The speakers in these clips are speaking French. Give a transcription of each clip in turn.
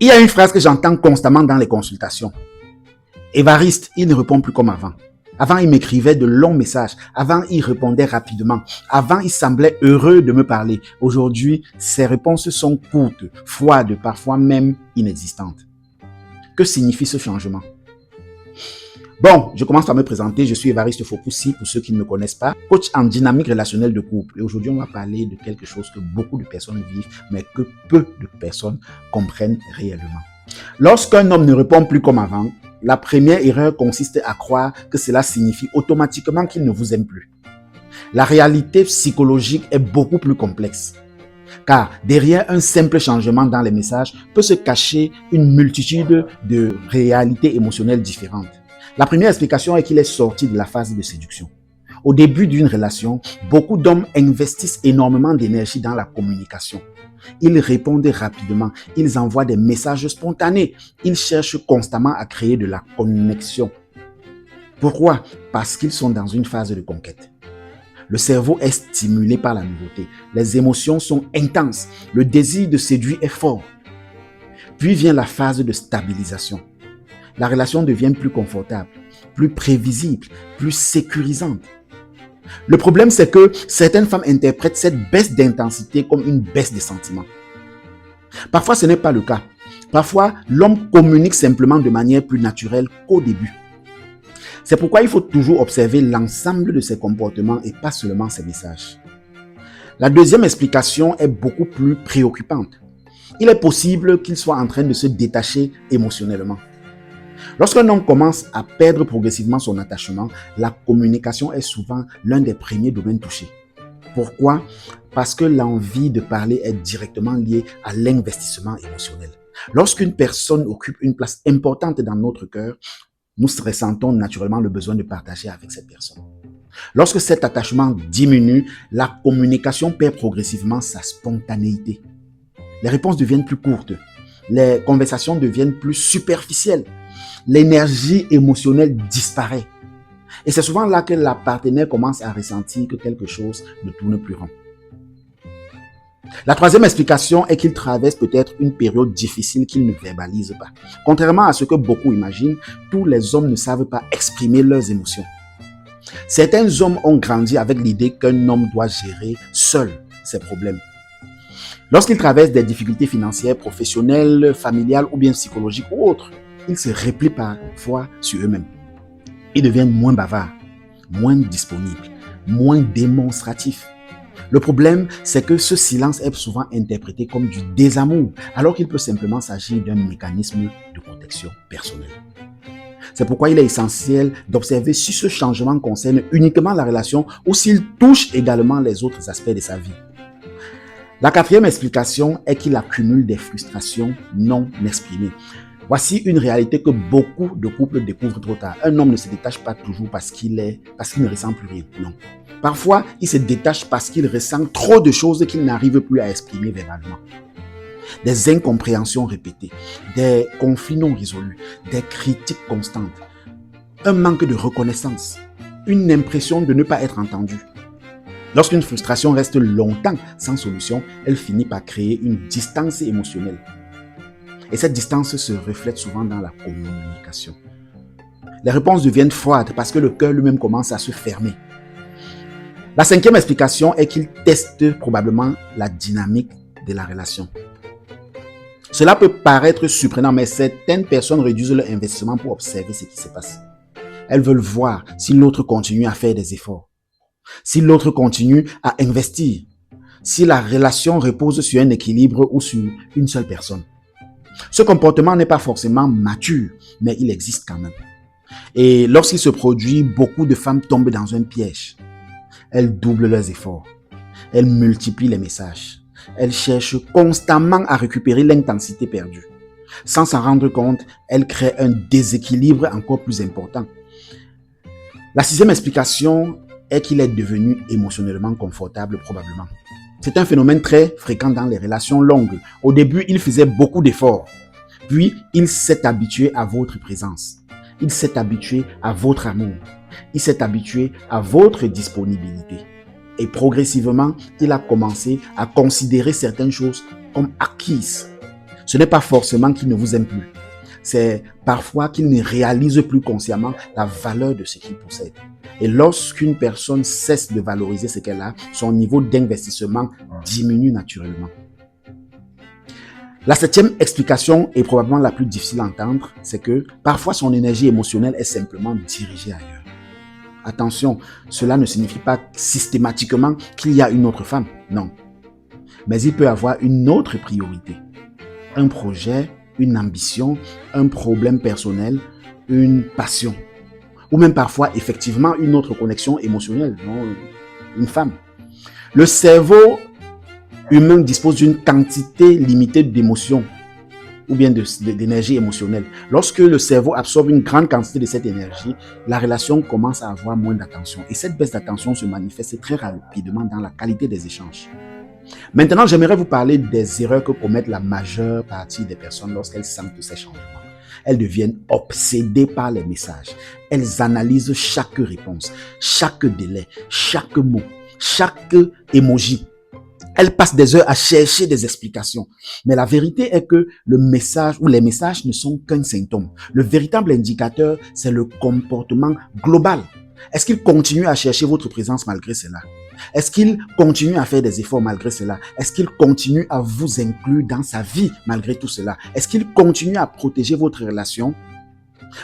Il y a une phrase que j'entends constamment dans les consultations. Évariste, il ne répond plus comme avant. Avant, il m'écrivait de longs messages. Avant, il répondait rapidement. Avant, il semblait heureux de me parler. Aujourd'hui, ses réponses sont courtes, froides, parfois même inexistantes. Que signifie ce changement? Bon, je commence par me présenter. Je suis Évariste Fopoussi, pour ceux qui ne me connaissent pas, coach en dynamique relationnelle de couple. Et aujourd'hui, on va parler de quelque chose que beaucoup de personnes vivent, mais que peu de personnes comprennent réellement. Lorsqu'un homme ne répond plus comme avant, la première erreur consiste à croire que cela signifie automatiquement qu'il ne vous aime plus. La réalité psychologique est beaucoup plus complexe. Car derrière un simple changement dans les messages peut se cacher une multitude de réalités émotionnelles différentes. La première explication est qu'il est sorti de la phase de séduction. Au début d'une relation, beaucoup d'hommes investissent énormément d'énergie dans la communication. Ils répondent rapidement, ils envoient des messages spontanés, ils cherchent constamment à créer de la connexion. Pourquoi? Parce qu'ils sont dans une phase de conquête. Le cerveau est stimulé par la nouveauté, les émotions sont intenses, le désir de séduire est fort. Puis vient la phase de stabilisation. La relation devient plus confortable, plus prévisible, plus sécurisante. Le problème, c'est que certaines femmes interprètent cette baisse d'intensité comme une baisse des sentiments. Parfois, ce n'est pas le cas. Parfois, l'homme communique simplement de manière plus naturelle qu'au début. C'est pourquoi il faut toujours observer l'ensemble de ses comportements et pas seulement ses messages. La deuxième explication est beaucoup plus préoccupante. Il est possible qu'il soit en train de se détacher émotionnellement. Lorsqu'un homme commence à perdre progressivement son attachement, la communication est souvent l'un des premiers domaines touchés. Pourquoi? Parce que l'envie de parler est directement liée à l'investissement émotionnel. Lorsqu'une personne occupe une place importante dans notre cœur, nous ressentons naturellement le besoin de partager avec cette personne. Lorsque cet attachement diminue, la communication perd progressivement sa spontanéité. Les réponses deviennent plus courtes, les conversations deviennent plus superficielles. L'énergie émotionnelle disparaît. Et c'est souvent là que la partenaire commence à ressentir que quelque chose ne tourne plus rond. La troisième explication est qu'il traverse peut-être une période difficile qu'il ne verbalise pas. Contrairement à ce que beaucoup imaginent, tous les hommes ne savent pas exprimer leurs émotions. Certains hommes ont grandi avec l'idée qu'un homme doit gérer seul ses problèmes. Lorsqu'ils traversent des difficultés financières, professionnelles, familiales ou bien psychologiques ou autres, ils se replient parfois sur eux-mêmes. Ils deviennent moins bavards, moins disponibles, moins démonstratifs. Le problème, c'est que ce silence est souvent interprété comme du désamour, alors qu'il peut simplement s'agir d'un mécanisme de protection personnelle. C'est pourquoi il est essentiel d'observer si ce changement concerne uniquement la relation ou s'il touche également les autres aspects de sa vie. La quatrième explication est qu'il accumule des frustrations non exprimées. Voici une réalité que beaucoup de couples découvrent trop tard. Un homme ne se détache pas toujours parce qu'il ne ressent plus rien. Non. Parfois, il se détache parce qu'il ressent trop de choses qu'il n'arrive plus à exprimer verbalement. Des incompréhensions répétées, des conflits non résolus, des critiques constantes, un manque de reconnaissance, une impression de ne pas être entendu. Lorsqu'une frustration reste longtemps sans solution, elle finit par créer une distance émotionnelle. Et cette distance se reflète souvent dans la communication. Les réponses deviennent froides parce que le cœur lui-même commence à se fermer. La cinquième explication est qu'il teste probablement la dynamique de la relation. Cela peut paraître surprenant, mais certaines personnes réduisent leur investissement pour observer ce qui se passe. Elles veulent voir si l'autre continue à faire des efforts, si l'autre continue à investir, si la relation repose sur un équilibre ou sur une seule personne. Ce comportement n'est pas forcément mature, mais il existe quand même. Et lorsqu'il se produit, beaucoup de femmes tombent dans un piège. Elles doublent leurs efforts. Elles multiplient les messages. Elles cherchent constamment à récupérer l'intensité perdue. Sans s'en rendre compte, elles créent un déséquilibre encore plus important. La sixième explication est qu'il est devenu émotionnellement confortable probablement. C'est un phénomène très fréquent dans les relations longues. Au début, il faisait beaucoup d'efforts. Puis, il s'est habitué à votre présence. Il s'est habitué à votre amour. Il s'est habitué à votre disponibilité. Et progressivement, il a commencé à considérer certaines choses comme acquises. Ce n'est pas forcément qu'il ne vous aime plus. C'est parfois qu'il ne réalise plus consciemment la valeur de ce qu'il possède. Et lorsqu'une personne cesse de valoriser ce qu'elle a, son niveau d'investissement diminue naturellement. La septième explication est probablement la plus difficile à entendre, c'est que parfois son énergie émotionnelle est simplement dirigée ailleurs. Attention, cela ne signifie pas systématiquement qu'il y a une autre femme, non. Mais il peut avoir une autre priorité. Un projet, une ambition, un problème personnel, une passion. Ou même parfois, effectivement, une autre connexion émotionnelle, non, une femme. Le cerveau humain dispose d'une quantité limitée d'émotions ou bien d'énergie émotionnelle. Lorsque le cerveau absorbe une grande quantité de cette énergie, la relation commence à avoir moins d'attention. Et cette baisse d'attention se manifeste très rapidement dans la qualité des échanges. Maintenant, j'aimerais vous parler des erreurs que commettent la majeure partie des personnes lorsqu'elles sentent ces changements. Elles deviennent obsédées par les messages. Elles analysent chaque réponse, chaque délai, chaque mot, chaque emoji. Elles passent des heures à chercher des explications. Mais la vérité est que le message ou les messages ne sont qu'un symptôme. Le véritable indicateur, c'est le comportement global. Est-ce qu'il continue à chercher votre présence malgré cela? Est-ce qu'il continue à faire des efforts malgré cela? Est-ce qu'il continue à vous inclure dans sa vie malgré tout cela? Est-ce qu'il continue à protéger votre relation?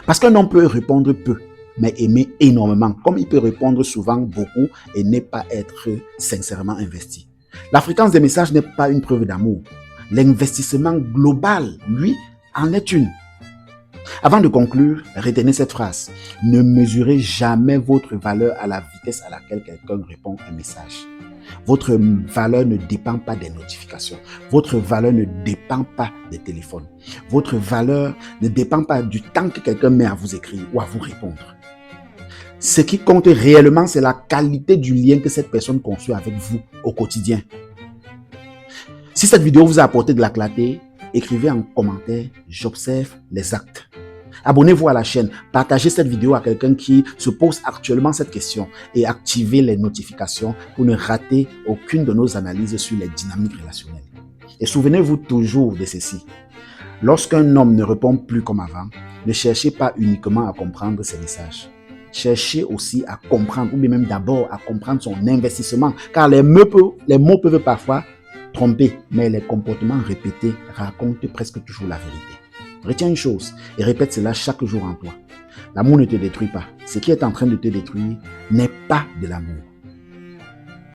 Parce qu'un homme peut répondre peu, mais aimer énormément, comme il peut répondre souvent beaucoup et ne pas être sincèrement investi. La fréquence des messages n'est pas une preuve d'amour. L'investissement global, lui, en est une. Avant de conclure, retenez cette phrase. Ne mesurez jamais votre valeur à la vitesse à laquelle quelqu'un répond à un message. Votre valeur ne dépend pas des notifications. Votre valeur ne dépend pas des téléphones. Votre valeur ne dépend pas du temps que quelqu'un met à vous écrire ou à vous répondre. Ce qui compte réellement, c'est la qualité du lien que cette personne construit avec vous au quotidien. Si cette vidéo vous a apporté de la clarté, écrivez en commentaire « J'observe les actes ». Abonnez-vous à la chaîne, partagez cette vidéo à quelqu'un qui se pose actuellement cette question et activez les notifications pour ne rater aucune de nos analyses sur les dynamiques relationnelles. Et souvenez-vous toujours de ceci. Lorsqu'un homme ne répond plus comme avant, ne cherchez pas uniquement à comprendre ses messages. Cherchez aussi à comprendre, ou bien même d'abord à comprendre son investissement, car les mots peuvent parfois tromper, mais les comportements répétés racontent presque toujours la vérité. Retiens une chose et répète cela chaque jour en toi. L'amour ne te détruit pas. Ce qui est en train de te détruire n'est pas de l'amour.